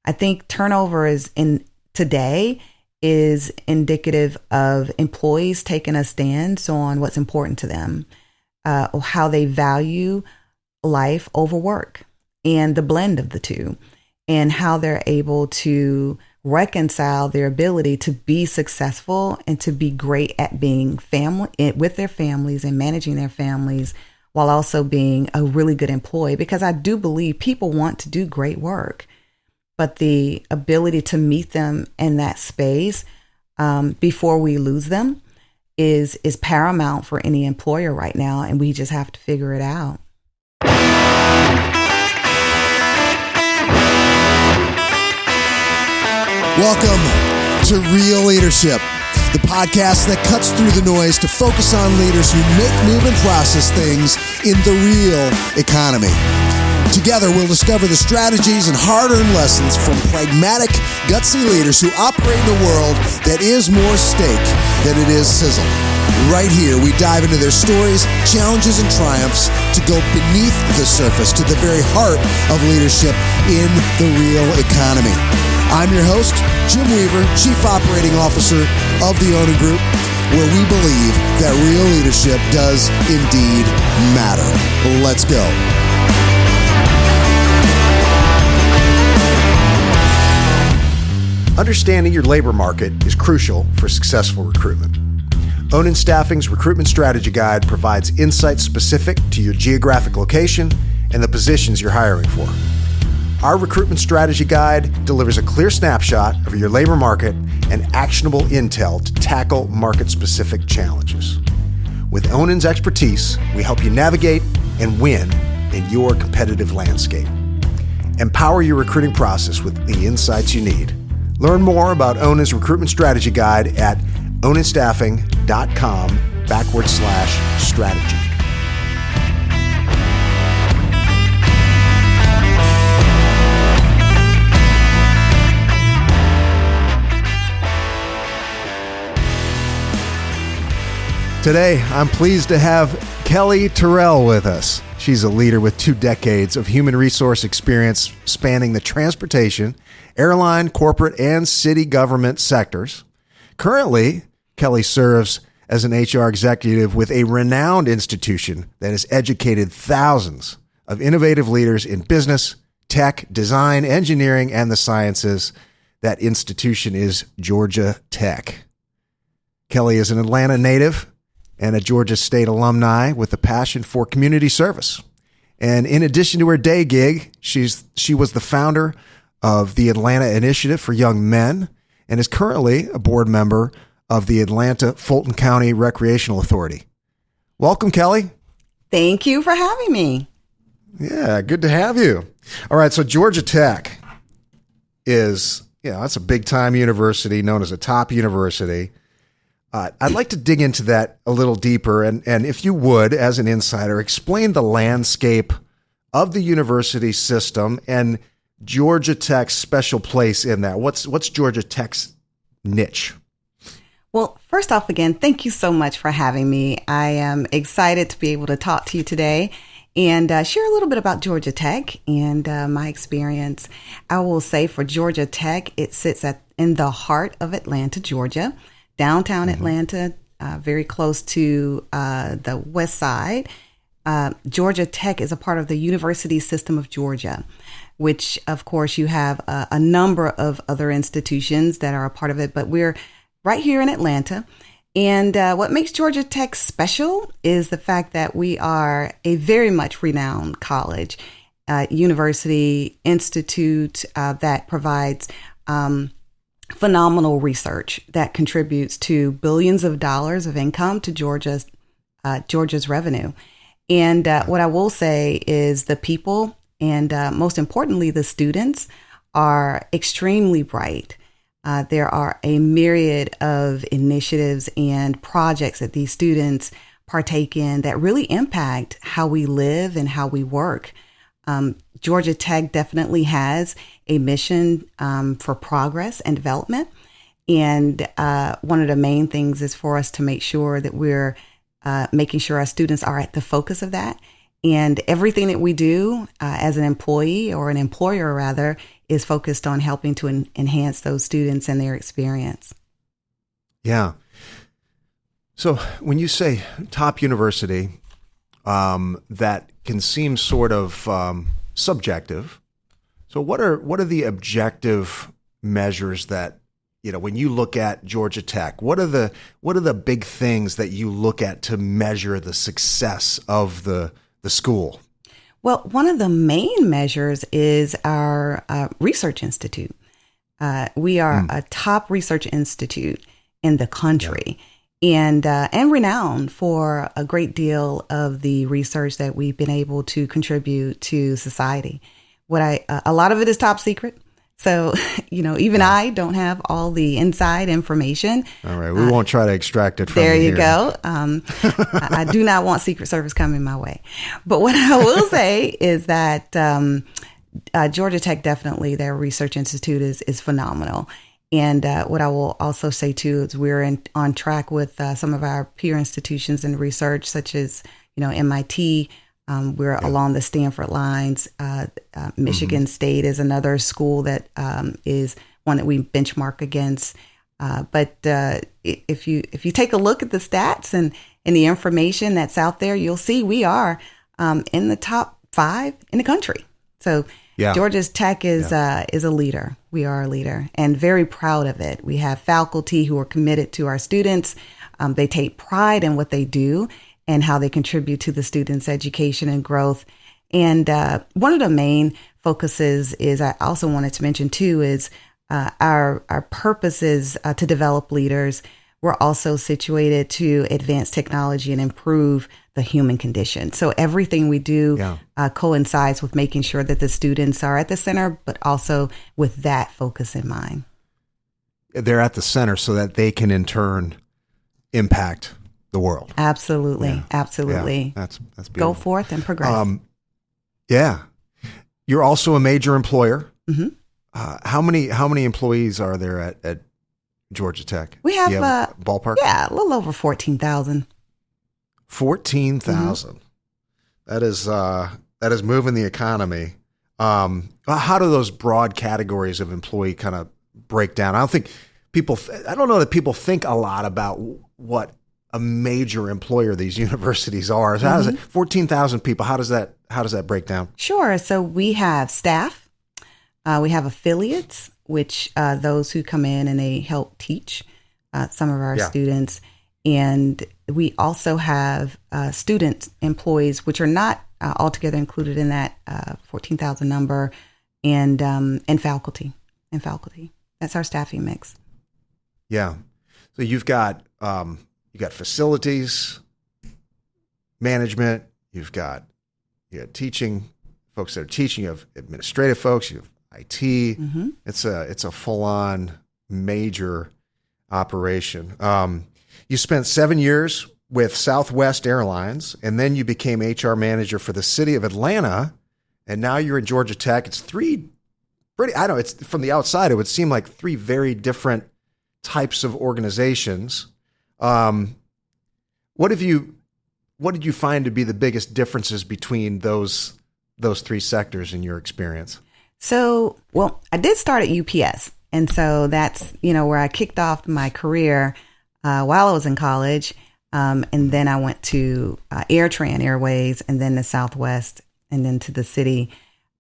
I think turnover today is indicative of employees taking a stance on what's important to them, how they value life over work, and the blend of the two, and how they're able to reconcile their ability to be successful and to be great at being family with their families and managing their families, while also being a really good employee. Because I do believe people want to do great work, but the ability to meet them in that space before we lose them is paramount for any employer right now, and we just have to figure it out. Welcome to Real Leadership, the podcast that cuts through the noise to focus on leaders who make, move, and process things in the real economy. Together, we'll discover the strategies and hard-earned lessons from pragmatic, gutsy leaders who operate in a world that is more steak than it is sizzle. Right here, we dive into their stories, challenges, and triumphs to go beneath the surface to the very heart of leadership in the real economy. I'm your host, Jim Weaver, Chief Operating Officer of the Onan Group, where we believe that real leadership does indeed matter. Let's go. Understanding your labor market is crucial for successful recruitment. Onan Staffing's Recruitment Strategy Guide provides insights specific to your geographic location and the positions you're hiring for. Our Recruitment Strategy Guide delivers a clear snapshot of your labor market and actionable intel to tackle market-specific challenges. With Onan's expertise, we help you navigate and win in your competitive landscape. Empower your recruiting process with the insights you need. Learn more about Onan's Recruitment Strategy Guide at onanstaffing.com/strategy. Today, I'm pleased to have Kellye Terrell with us. She's a leader with 2 decades of human resource experience spanning the transportation, airline, corporate, and city government sectors. Currently, Kellye serves as an HR executive with a renowned institution that has educated thousands of innovative leaders in business, tech, design, engineering, and the sciences. That institution is Georgia Tech. Kellye is an Atlanta native and a Georgia State alumni with a passion for community service. And in addition to her day gig, she was the founder of the Atlanta Initiative for Young Men and is currently a board member of the Atlanta Fulton County Recreational Authority. Welcome, Kellye. Thank you for having me. Yeah, good to have you. All right, so Georgia Tech is, that's a big-time university known as a top university. I'd like to dig into that a little deeper, and if you would, as an insider, explain the landscape of the university system and Georgia Tech's special place in that. What's Georgia Tech's niche? Well, first off, again, thank you so much for having me. I am excited to be able to talk to you today and share a little bit about Georgia Tech and my experience. I will say for Georgia Tech, it sits in the heart of Atlanta, Georgia. Downtown Atlanta, very close to the west side. Georgia Tech is a part of the University System of Georgia, which, of course, you have a number of other institutions that are a part of it, but we're right here in Atlanta. And what makes Georgia Tech special is the fact that we are a very much renowned college, university, institute that provides phenomenal research that contributes to billions of dollars of income to Georgia's revenue. And what I will say is the people and most importantly, the students are extremely bright. There are a myriad of initiatives and projects that these students partake in that really impact how we live and how we work. Georgia Tech definitely has a mission for progress and development. And one of the main things is for us to make sure that we're making sure our students are at the focus of that And everything that we do as an employee or an employer, rather, is focused on helping to enhance those students and their experience. Yeah. So when you say top university, that can seem sort of subjective. So what are the objective measures that, when you look at Georgia Tech, what are the big things that you look at to measure the success of the school? Well, one of the main measures is our research institute. We are a top research institute in the country, and renowned for a great deal of the research that we've been able to contribute to society. A lot of it is top secret. So, even I don't have all the inside information. All right. We won't try to extract it from you. There you here. go. I do not want Secret Service coming my way. But what I will say is that Georgia Tech, definitely, their research institute is phenomenal. And what I will also say, too, is we're on track with some of our peer institutions in research, such as, MIT. We're along the Stanford lines. Michigan State is another school that is one that we benchmark against. But if you take a look at the stats and the information that's out there, you'll see we are in the top 5 in the country. So Georgia Tech is a leader. We are a leader and very proud of it. We have faculty who are committed to our students. They take pride in what they do and how they contribute to the students' education and growth. And one of the main focuses is, I also wanted to mention too, is our purpose is to develop leaders. We're also situated to advance technology and improve the human condition. So everything we do coincides with making sure that the students are at the center, but also with that focus in mind. They're at the center so that they can in turn impact the world. Absolutely. Absolutely. That's beautiful. Go forth and progress. You're also a major employer. Mm-hmm. How many employees are there at Georgia Tech? We have, a ballpark? Yeah, a little over 14,000. 14,000. Mm-hmm. That is moving the economy. How do those broad categories of employee kind of break down? I don't know that people think a lot about what a major employer these universities are. So how does it, 14,000 people, how does that break down? Sure. So we have staff, we have affiliates, which those who come in and they help teach some of our students. And we also have student employees, which are not altogether included in that 14,000 number, and faculty. That's our staffing mix. Yeah. So you've got facilities management. You've got teaching folks that are teaching. You have administrative folks. You have IT. Mm-hmm. It's a full on major operation. You spent 7 years with Southwest Airlines, and then you became HR manager for the city of Atlanta, and now you're in Georgia Tech. It's it's from the outside, it would seem like 3 very different types of organizations. What did you find to be the biggest differences between those 3 sectors in your experience? So, I did start at UPS, and so that's where I kicked off my career while I was in college, and then I went to AirTran Airways, and then the Southwest, and then to the city.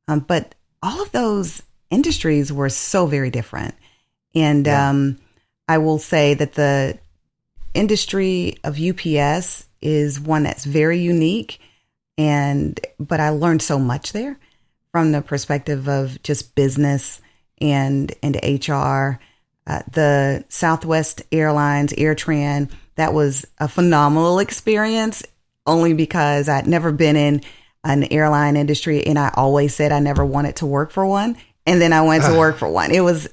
But all of those industries were so very different, and I will say that the industry of UPS is one that's very unique, but I learned so much there from the perspective of just business and HR. The Southwest Airlines, AirTran, that was a phenomenal experience only because I'd never been in an airline industry, and I always said I never wanted to work for one. And then I went to work for one. It was,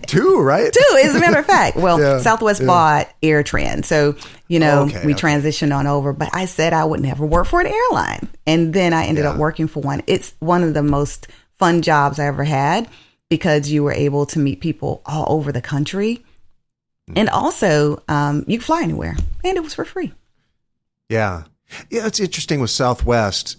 two, right? Two, as a matter of fact. Well, Southwest bought AirTran. So, we transitioned on over, but I said I would never work for an airline. And then I ended up working for one. It's one of the most fun jobs I ever had because you were able to meet people all over the country. And also, you could fly anywhere, and it was for free. Yeah. Yeah, it's interesting with Southwest.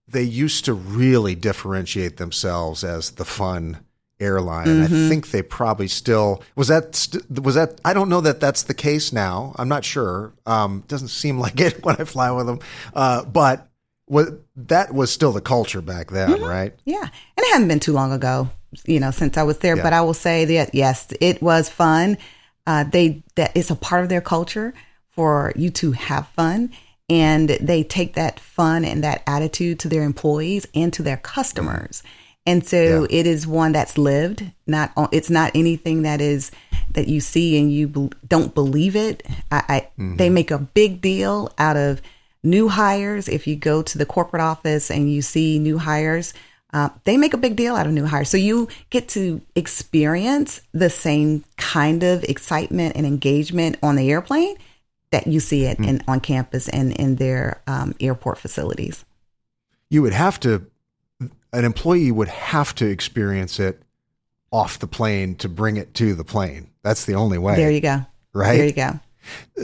They used to really differentiate themselves as the fun airline. And I think they probably still was that. I don't know that that's the case now. I'm not sure. Doesn't seem like it when I fly with them. But that was still the culture back then, right? Yeah, and it hadn't been too long ago, since I was there. Yeah. But I will say that yes, it was fun. That it's a part of their culture for you to have fun. And they take that fun and that attitude to their employees and to their customers. And so it is one that's lived. It's not anything that you see and you don't believe it. They make a big deal out of new hires. If you go to the corporate office and you see new hires, they make a big deal out of new hires. So you get to experience the same kind of excitement and engagement on the airplane that you see it on campus and in their airport facilities. An employee would have to experience it off the plane to bring it to the plane. That's the only way. There you go. Right? There you go.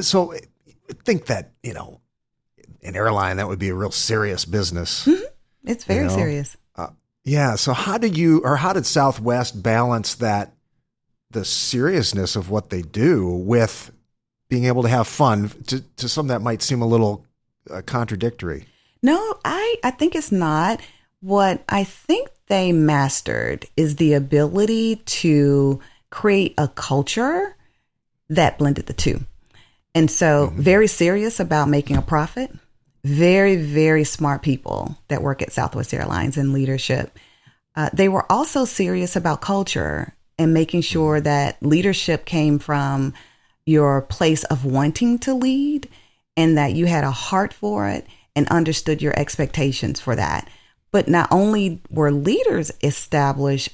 So I think that, an airline, that would be a real serious business. It's very serious. Yeah. So how did Southwest balance the seriousness of what they do with being able to have fun to some that might seem a little contradictory? No, I think it's not. What I think they mastered is the ability to create a culture that blended the two. And so very serious about making a profit, very, very smart people that work at Southwest Airlines in leadership. They were also serious about culture and making sure that leadership came from your place of wanting to lead and that you had a heart for it and understood your expectations for that. But not only were leaders expected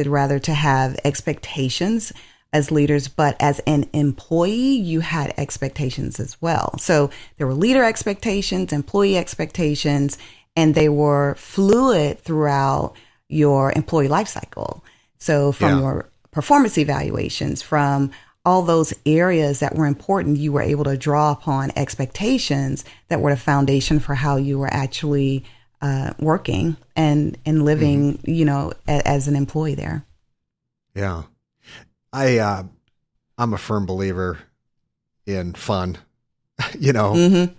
to have expectations as leaders, but as an employee, you had expectations as well. So there were leader expectations, employee expectations, and they were fluid throughout your employee life cycle. So from your performance evaluations, from all those areas that were important, you were able to draw upon expectations that were the foundation for how you were actually working and living, as an employee there. Yeah. I'm a firm believer in fun. We got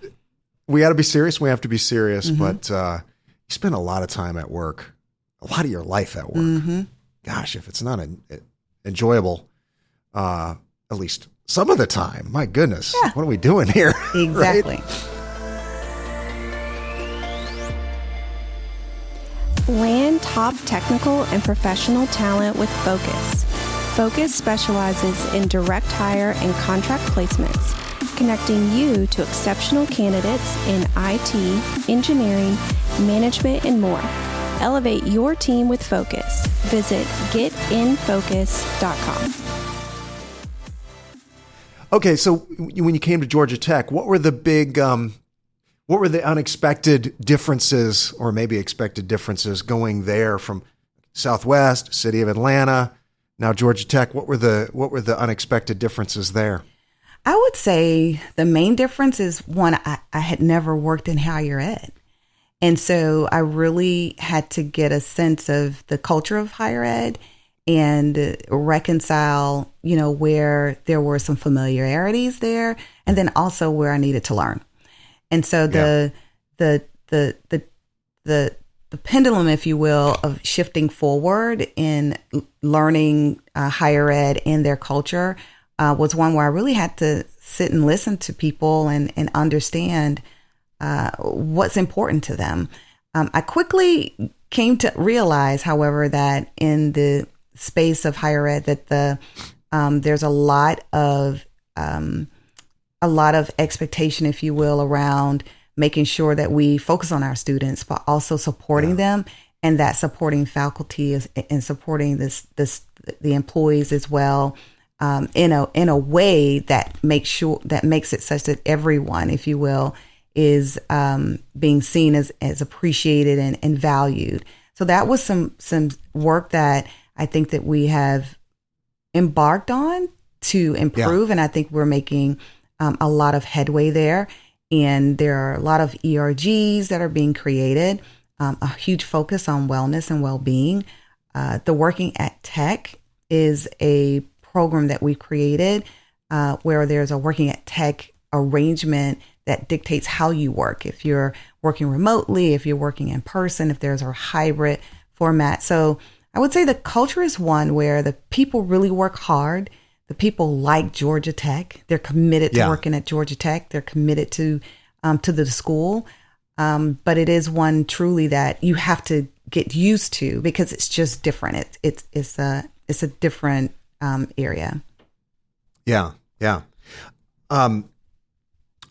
to be serious. We have to be serious, but you spend a lot of time at work, a lot of your life at work. Gosh, if it's not enjoyable, at least some of the time, my goodness, what are we doing here? Exactly. Right? Land top technical and professional talent with Focus. Focus specializes in direct hire and contract placements, connecting you to exceptional candidates in IT, engineering, management, and more. Elevate your team with Focus. Visit getinfocus.com. Okay, so when you came to Georgia Tech, what were the unexpected differences, or maybe expected differences, going there from Southwest, city of Atlanta, now Georgia Tech? What were the unexpected differences there? I would say the main difference is one, I had never worked in higher ed. And so I really had to get a sense of the culture of higher ed and reconcile, where there were some familiarities there, and then also where I needed to learn. And so the pendulum, if you will, of shifting forward in learning higher ed and their culture was one where I really had to sit and listen to people and understand what's important to them. I quickly came to realize, however, that in the space of higher ed, that there's a lot of expectation, if you will, around making sure that we focus on our students, but also supporting them, and that supporting faculty and supporting the employees as well, in a way that makes it such that everyone, if you will, is being seen as appreciated and valued. So that was some work that I think that we have embarked on to improve, and I think we're making a lot of headway there. And there are a lot of ERGs that are being created, a huge focus on wellness and well-being. The Working at Tech is a program that we created where there's a Working at Tech arrangement that dictates how you work. If you're working remotely, if you're working in person, if there's a hybrid format. So I would say the culture is one where the people really work hard. The people like Georgia Tech. They're committed to working at Georgia Tech. They're committed to the school. But it is one truly that you have to get used to because it's just different. It's a different area. Yeah.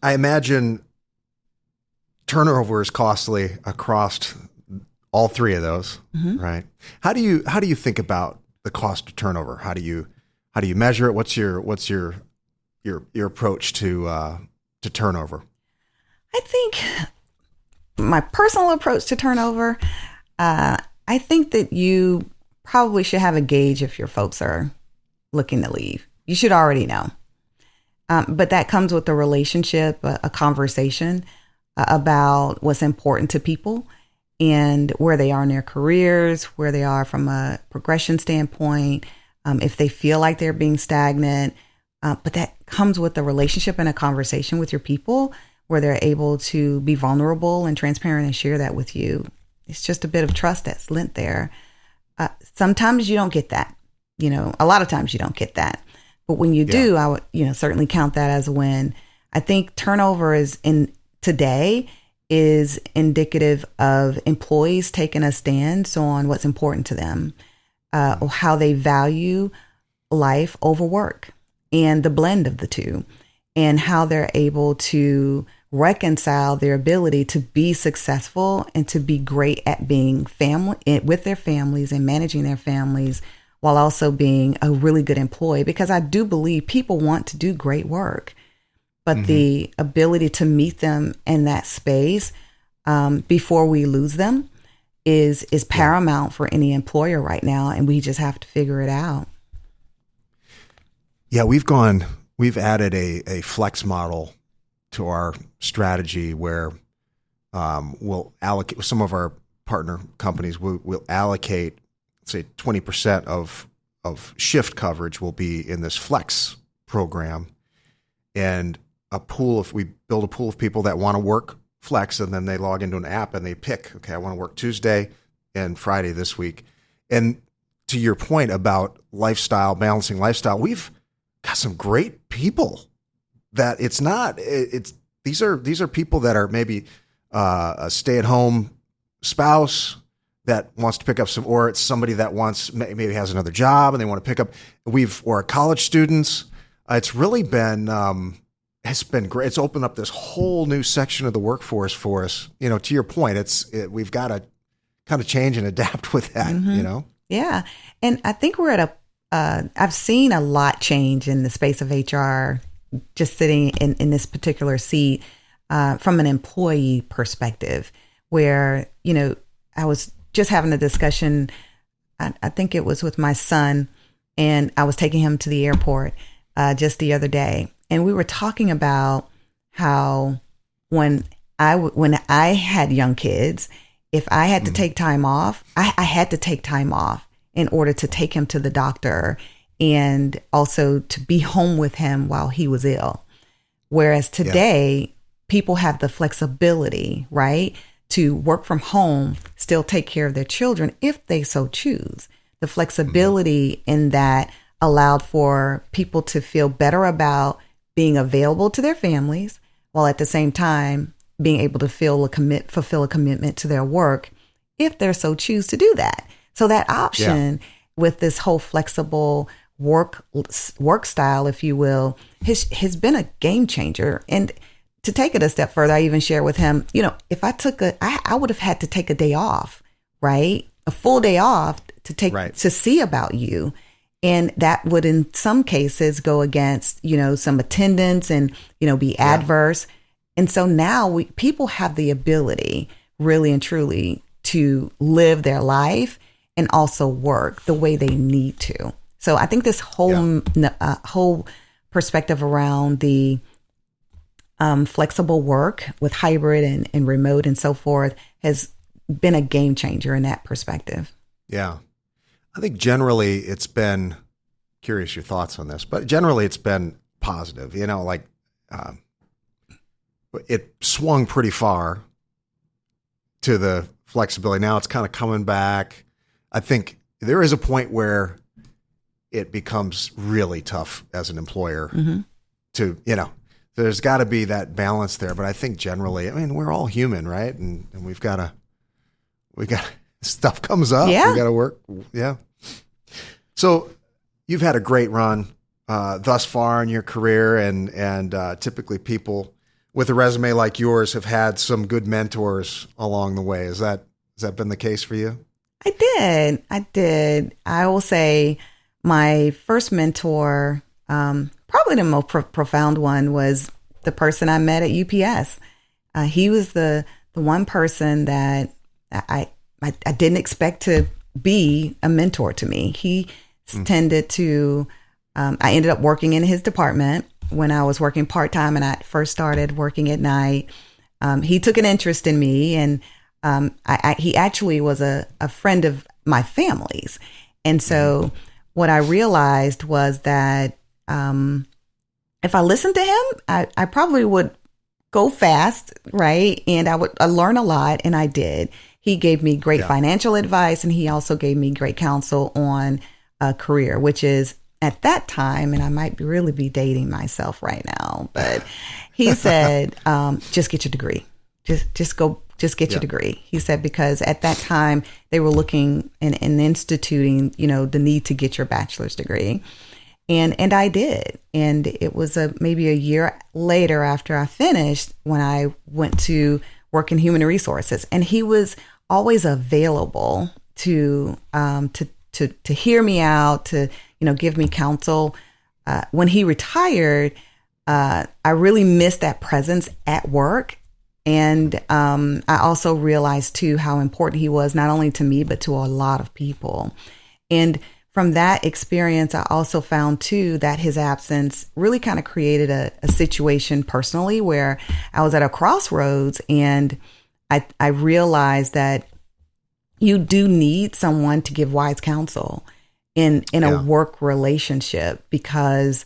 I imagine turnover is costly across all three of those, right? How do you think about the cost of turnover? How do you measure it? What's your approach to turnover? I think my personal approach to turnover, I think that you probably should have a gauge if your folks are looking to leave. You should already know. But that comes with a relationship, a conversation about what's important to people and where they are in their careers, where they are from a progression standpoint, if they feel like they're being stagnant. But that comes with a relationship and a conversation with your people where they're able to be vulnerable and transparent and share that with you. It's just a bit of trust that's lent there. Sometimes you don't get that. A lot of times you don't get that. But when you do, I would, certainly count that as a win. I think turnover today is indicative of employees taking a stance on what's important to them, or how they value life over work and the blend of the two, and how they're able to reconcile their ability to be successful and to be great at being family with their families and managing their families, while also being a really good employee. Because I do believe people want to do great work, but the ability to meet them in that space before we lose them is paramount for any employer right now, and we just have to figure it out. Yeah, we've added a flex model to our strategy where we'll allocate, some of our partner companies will allocate, say 20% of shift coverage will be in this flex program, and we build a pool of people that want to work flex, and then they log into an app and they pick, okay, I want to work Tuesday and Friday this week. And to your point about balancing lifestyle, we've got some great people that these are people that are maybe a stay-at-home spouse that wants to pick up or it's somebody that maybe has another job and they want to pick up, or college students. It's really been, it's been great. It's opened up this whole new section of the workforce for us. To your point, we've got to kind of change and adapt with that, Yeah. And I think we're at I've seen a lot change in the space of HR, just sitting in this particular seat, from an employee perspective, where, I was just having a discussion, I think it was with my son, and I was taking him to the airport just the other day. And we were talking about how when I had young kids, if I had to take time off, I had to take time off in order to take him to the doctor and also to be home with him while he was ill. Whereas today, people have the flexibility, right, to work from home, still take care of their children if they so choose. The flexibility in that allowed for people to feel better about being available to their families, while at the same time being able to fulfill a commitment to their work if they so choose to do that. So that option with this whole flexible work style, if you will, has been a game changer. And to take it a step further, I even shared with him, if I would have had to take a day off, right? A full day off to see about you. And that would, in some cases, go against, some attendance and, be adverse. And so now people have the ability, really and truly, to live their life and also work the way they need to. So I think this whole perspective around the flexible work with hybrid and remote and so forth has been a game changer in that perspective. Yeah. I think generally it's been, curious your thoughts on this, but generally it's been positive, it swung pretty far to the flexibility. Now it's kind of coming back. I think there is a point where it becomes really tough as an employer to, there's got to be that balance there. But I think generally, we're all human, right? And we got stuff comes up. Yeah. We got to work. Yeah. So you've had a great run thus far in your career, and typically people with a resume like yours have had some good mentors along the way. Has that been the case for you? I did. I will say my first mentor, probably the most profound one, was the person I met at UPS. He was the one person that I didn't expect to be a mentor to me. He tended to, I ended up working in his department when I was working part-time and I first started working at night. He took an interest in me, and he actually was a friend of my family's. And so what I realized was that if I listened to him, I probably would go fast, right? And I would learn a lot, and I did. He gave me great financial advice, and he also gave me great counsel on a career, which is, at that time, and I might really be dating myself right now, but he said, just get your degree. Just get your degree. He said, because at that time they were looking and instituting, the need to get your bachelor's degree. And I did. And it was maybe a year later after I finished when I went to work in human resources. And he was always available to hear me out, to give me counsel. When he retired, I really missed that presence at work. And I also realized, too, how important he was, not only to me, but to a lot of people. And from that experience, I also found, too, that his absence really kind of created a situation personally where I was at a crossroads, and I realized that you do need someone to give wise counsel in a work relationship, because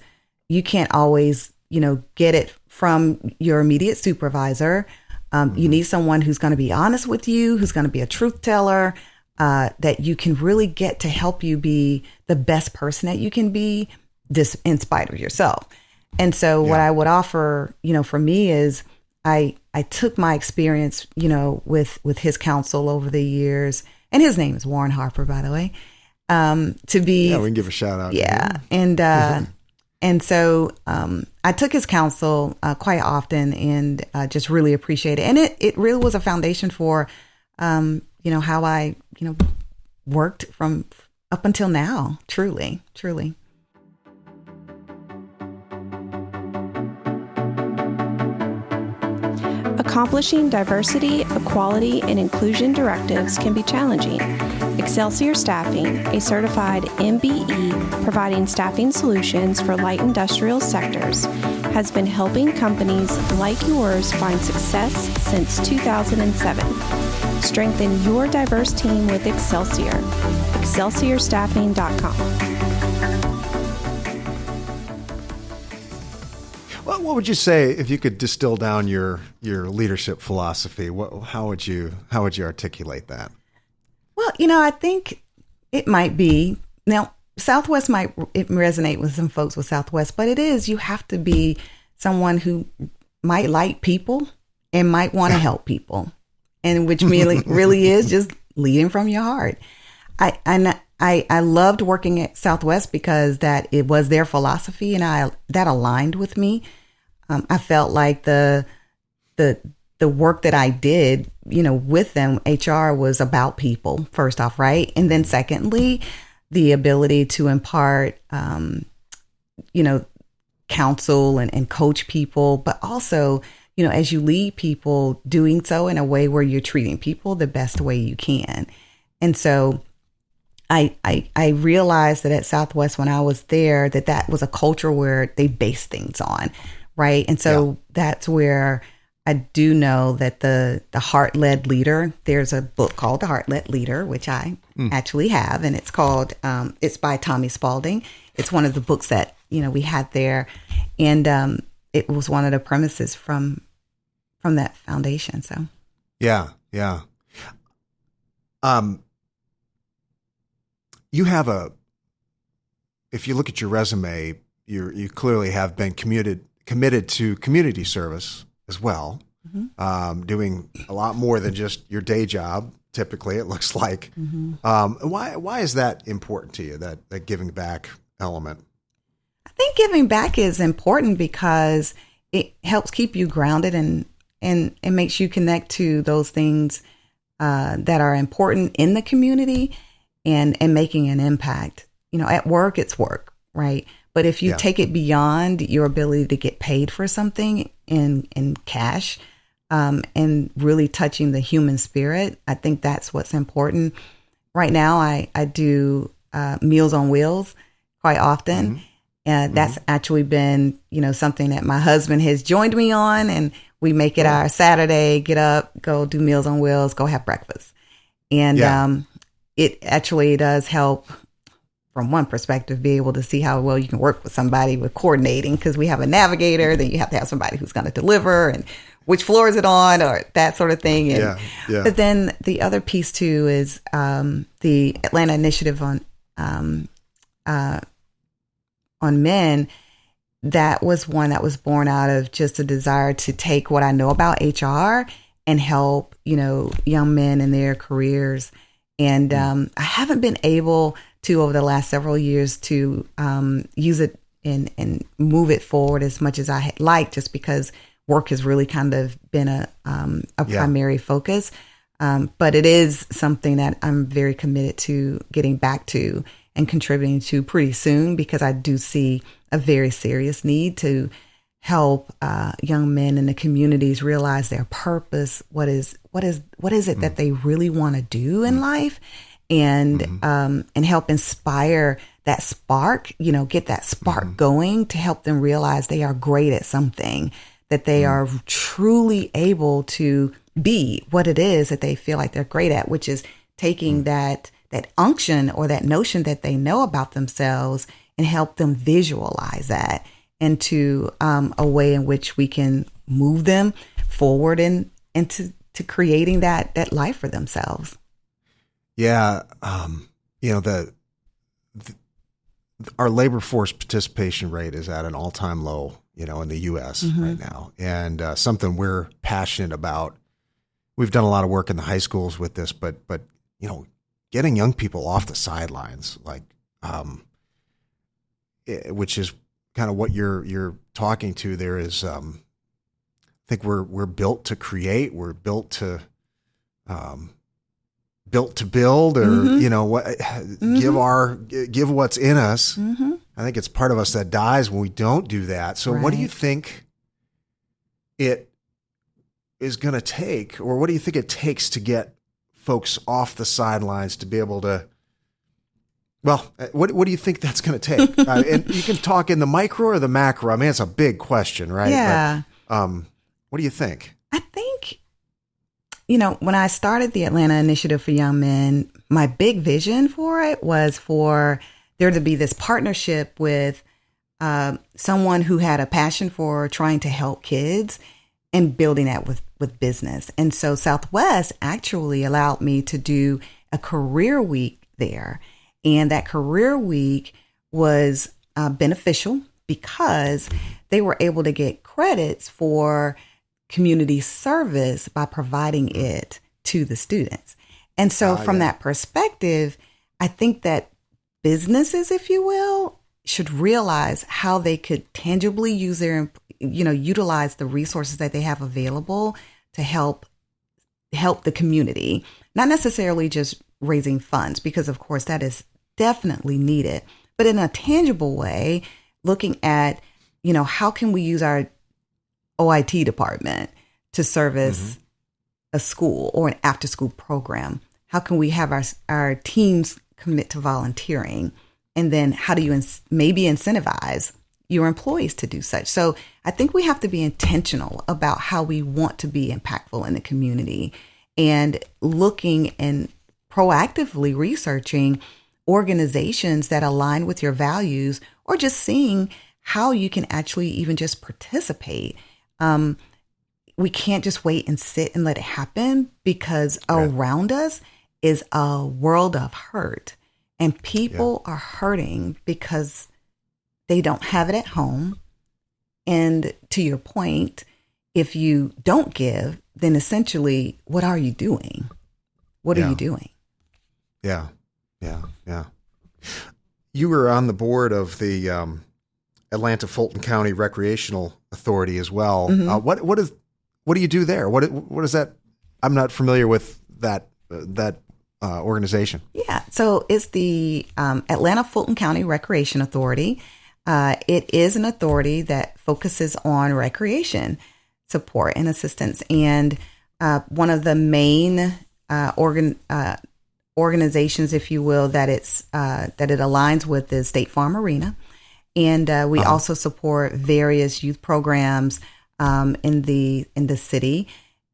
you can't always, get it from your immediate supervisor. You need someone who's going to be honest with you, who's going to be a truth teller, that you can really get to help you be the best person that you can be, in spite of yourself. And so what I would offer, for me is I took my experience, with his counsel over the years, and his name is Warren Harper, by the way. To be, we can give a shout out. Yeah. And so I took his counsel quite often, and just really appreciate it. And it really was a foundation for, how I, worked from up until now. Truly. Accomplishing diversity, equality, and inclusion directives can be challenging. Excelsior Staffing, a certified MBE providing staffing solutions for light industrial sectors, has been helping companies like yours find success since 2007. Strengthen your diverse team with Excelsior. ExcelsiorStaffing.com. What would you say if you could distill down your leadership philosophy? How would you articulate that? Well, I think it might be, now Southwest might resonate with some folks with Southwest, but you have to be someone who might like people and might want to help people, and which really is just leading from your heart. I loved working at Southwest because that it was their philosophy, and that aligned with me. I felt like the work that I did, with them, HR was about people, first off, right? And then secondly, the ability to impart, counsel and coach people, but also, as you lead people, doing so in a way where you're treating people the best way you can. And so I realized that at Southwest when I was there, that was a culture where they base things on, right? And so that's where I do know that the Heart-Led Leader, there's a book called The Heart-Led Leader, which I actually have, and it's called, it's by Tommy Spalding. It's one of the books that, we had there. And it was one of the premises from that foundation. So. Yeah. You have if you look at your resume, you clearly have been committed to community service as well, doing a lot more than just your day job. Typically, it looks like. Why is that important to you? That giving back element? I think giving back is important because it helps keep you grounded and it makes you connect to those things that are important in the community and making an impact. At work, it's work, right? But if you take it beyond your ability to get paid for something in cash and really touching the human spirit, I think that's what's important. Right now, I do Meals on Wheels quite often. And that's actually been, something that my husband has joined me on, and we make it our Saturday, get up, go do Meals on Wheels, go have breakfast. And it actually does help from one perspective, be able to see how well you can work with somebody with coordinating, because we have a navigator, then you have to have somebody who's going to deliver and which floor is it on or that sort of thing. And, but then the other piece too is the Atlanta Initiative on men. That was one that was born out of just a desire to take what I know about HR and help, young men in their careers. And I haven't been able to, over the last several years, to use it and move it forward as much as I had liked, just because work has really kind of been a primary focus. But it is something that I'm very committed to getting back to and contributing to pretty soon, because I do see a very serious need to help young men in the communities realize their purpose. What is it that they really want to do in life, and help inspire that spark. Get that spark going to help them realize they are great at something, that they are truly able to be what it is that they feel like they're great at, which is taking that unction or that notion that they know about themselves and help them visualize that into a way in which we can move them forward and into creating that life for themselves. Yeah. Our labor force participation rate is at an all-time low, in the U.S. right now. And something we're passionate about. We've done a lot of work in the high schools with this, but getting young people off the sidelines, which is kind of what you're talking to there, is I think we're built to create, we're built to build, or give what's in us. I think it's part of us that dies when we don't do that. So what do you think it is going to take, or what do you think it takes to get folks off the sidelines to be able to, what do you think that's going to take? And you can talk in the micro or the macro. I mean, it's a big question, right? Yeah. But, what do you think? I think, when I started the Atlanta Initiative for Young Men, my big vision for it was for there to be this partnership with someone who had a passion for trying to help kids and building that with business. And so Southwest actually allowed me to do a career week there. And that career week was beneficial because they were able to get credits for community service by providing it to the students. And so from that perspective, I think that businesses, if you will, should realize how they could tangibly use utilize the resources that they have available to help the community, not necessarily just raising funds, because of course that is definitely needed, but in a tangible way, looking at, how can we use our OIT department to service a school or an after school program? How can we have our teams commit to volunteering? And then how do you maybe incentivize, your employees to do such. So I think we have to be intentional about how we want to be impactful in the community, and looking and proactively researching organizations that align with your values, or just seeing how you can actually even just participate. We can't just wait and sit and let it happen, because around us is a world of hurt, and people are hurting because they don't have it at home. And to your point, if you don't give, then essentially, what are you doing? What are you doing? Yeah. You were on the board of the Atlanta Fulton County Recreational Authority as well. What do you do there? What is that? I'm not familiar with that organization. Yeah, so it's the Atlanta Fulton County Recreation Authority. It is an authority that focuses on recreation support and assistance, and one of the main organizations, if you will, that it aligns with is State Farm Arena, and we also support various youth programs in the city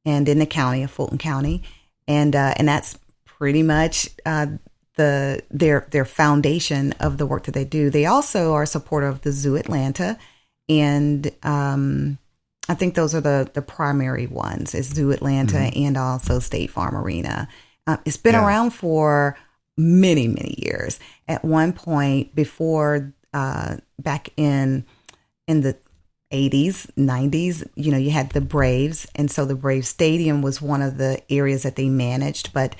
and in the county of Fulton County, and that's pretty much their foundation of the work that they do. They also are supportive of the Zoo Atlanta, and I think those are the primary ones, is Zoo Atlanta and also State Farm Arena. It's been around for many, many years. At one point, before back in the 80s, 90s, you had the Braves. And so the Braves Stadium was one of the areas that they managed, but,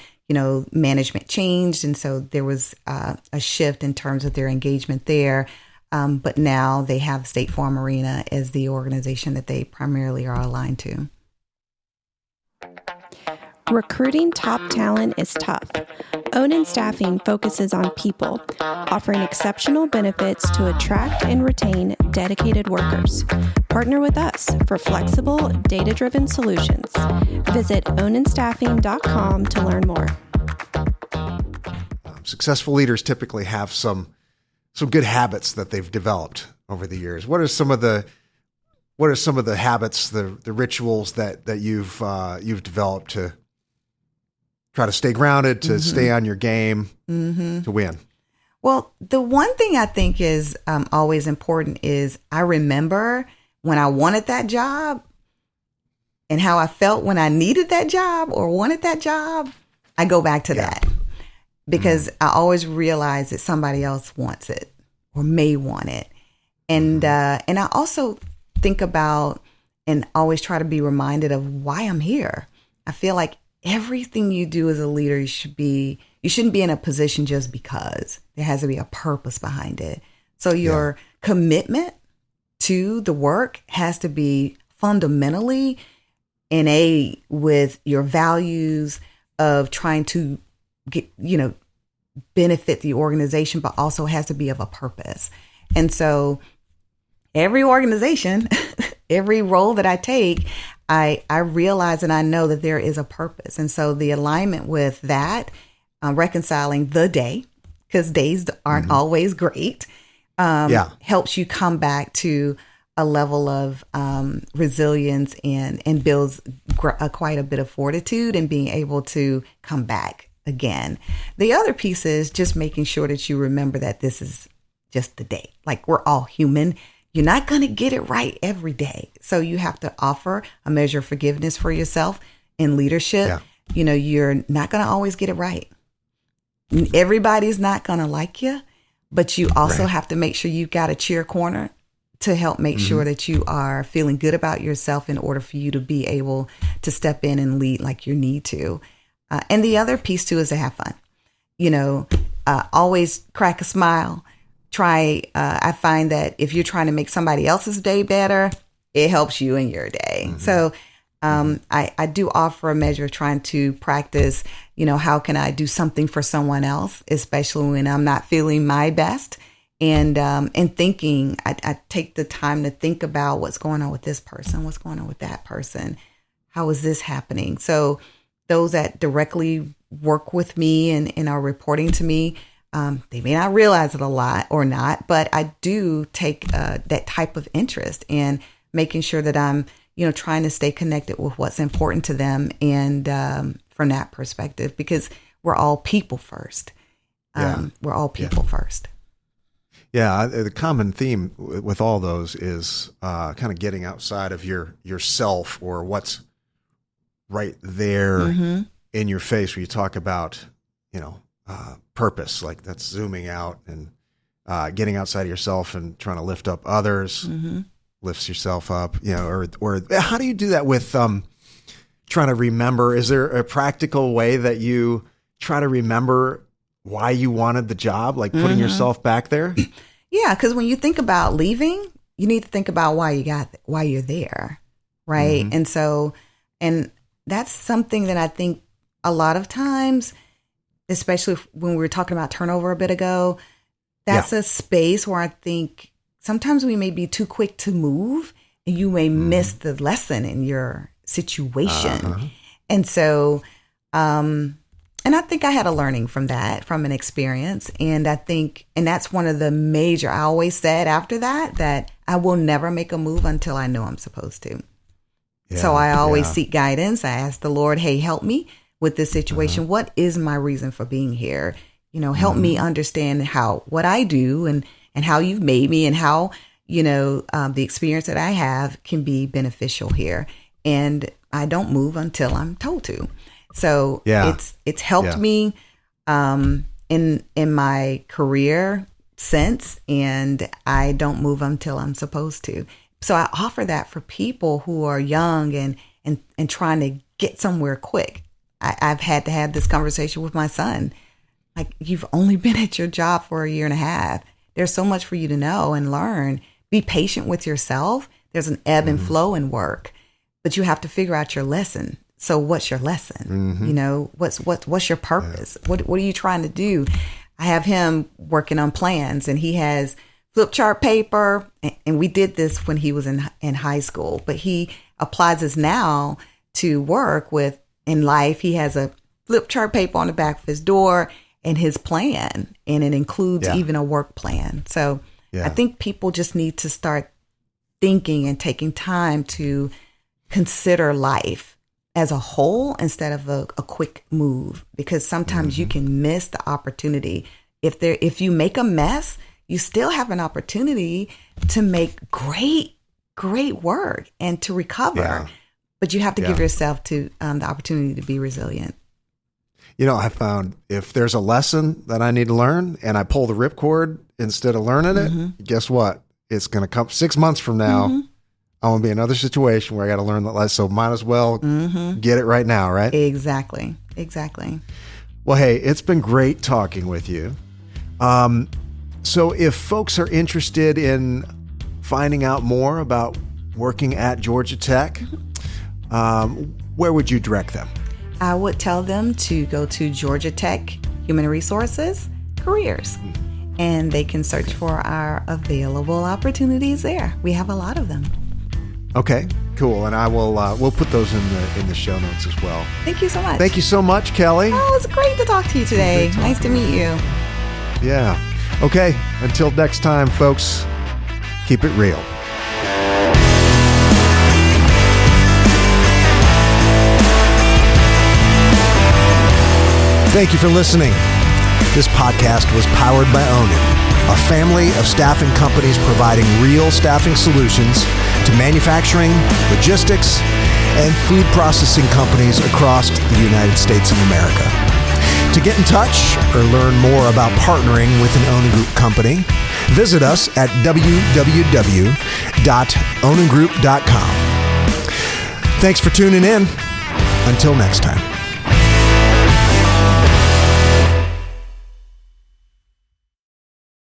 management changed. And so there was a shift in terms of their engagement there. But now they have State Farm Arena as the organization that they primarily are aligned to. Recruiting top talent is tough. Onan Staffing focuses on people, offering exceptional benefits to attract and retain dedicated workers. Partner with us for flexible, data-driven solutions. Visit onanstaffing.com to learn more. Successful leaders typically have some good habits that they've developed over the years. What are some of the habits, the rituals that you've developed to try to stay grounded, to stay on your game, to win? Well, the one thing I think is always important is I remember when I wanted that job and how I felt when I needed that job or wanted that job. I go back to that, because I always realize that somebody else wants it or may want it. And I also think about and always try to be reminded of why I'm here. I feel like everything you do as a leader, you shouldn't be in a position just because. There has to be a purpose behind it. So your commitment to the work has to be fundamentally innate with your values of trying to get, benefit the organization, but also has to be of a purpose. And so every organization, every role that I take, I realize and I know that there is a purpose. And so the alignment with that, reconciling the day, because days aren't always great, helps you come back to a level of resilience and builds quite a bit of fortitude and being able to come back again. The other piece is just making sure that you remember that this is just the day. Like, we're all human. You're not going to get it right every day. So you have to offer a measure of forgiveness for yourself in leadership. Yeah. You're not going to always get it right. Everybody's not going to like you, but you also have to make sure you've got a cheer corner to help make sure that you are feeling good about yourself in order for you to be able to step in and lead like you need to. And the other piece too is to have fun. Always crack a smile. I find that if you're trying to make somebody else's day better, it helps you in your day. So I do offer a measure of trying to practice, how can I do something for someone else, especially when I'm not feeling my best. And thinking, I take the time to think about what's going on with this person, what's going on with that person, how is this happening? So those that directly work with me and are reporting to me, They may not realize it a lot or not, but I do take that type of interest in making sure that I'm, trying to stay connected with what's important to them. And from that perspective, because we're all people first. We're all people first. Yeah, the common theme with all those is kind of getting outside of yourself or what's right there in your face. Where you talk about, purpose, like that's zooming out and getting outside of yourself and trying to lift up others, lifts yourself up. Or how do you do that with trying to remember? Is there a practical way that you try to remember why you wanted the job, like putting yourself back there? Yeah, because when you think about leaving, you need to think about why you're there, right? And so, and that's something that I think a lot of times, especially when we were talking about turnover a bit ago, that's a space where I think sometimes we may be too quick to move, and you may miss the lesson in your situation. And so, and I think I had a learning from an experience. And I think, and that's one of the I always said after that I will never make a move until I know I'm supposed to. So I always seek guidance. I ask the Lord, hey, help me with this situation. What is my reason for being here? Help me understand what I do and how you've made me and how, the experience that I have can be beneficial here. And I don't move until I'm told to. So it's helped me in my career since, and I don't move until I'm supposed to. So I offer that for people who are young and trying to get somewhere quick. I've had to have this conversation with my son. Like, you've only been at your job for 1.5 years. There's so much for you to know and learn. Be patient with yourself. There's an ebb and flow in work, but you have to figure out your lesson. So what's your lesson? What's your purpose? What are you trying to do? I have him working on plans, and he has flip chart paper. And we did this when he was in high school, but he applies this now to work with in life. He has a flip chart paper on the back of his door and his plan, and it includes even a work plan. So I think people just need to start thinking and taking time to consider life as a whole instead of a quick move, because sometimes you can miss the opportunity. If you make a mess, you still have an opportunity to make great work and to recover. But you have to give yourself to the opportunity to be resilient. I found if there's a lesson that I need to learn and I pull the ripcord instead of learning it, guess what? It's going to come 6 months from now. I'm going to be in another situation where I got to learn that lesson. So might as well get it right now, right? Exactly. Well, hey, it's been great talking with you. So if folks are interested in finding out more about working at Georgia Tech, where would you direct them? I would tell them to go to Georgia Tech Human Resources Careers, and they can search for our available opportunities there. We have a lot of them. Okay, cool. And I will we'll put those in the show notes as well. Thank you so much. Thank you so much, Kellye. Oh, it's great to talk to you today. Nice to meet you. Yeah. Okay, until next time, folks, keep it real. Thank you for listening. This podcast was powered by Onin, a family of staffing companies providing real staffing solutions to manufacturing, logistics, and food processing companies across the United States of America. To get in touch or learn more about partnering with an Onin Group company, visit us at www.oningroup.com. Thanks for tuning in. Until next time.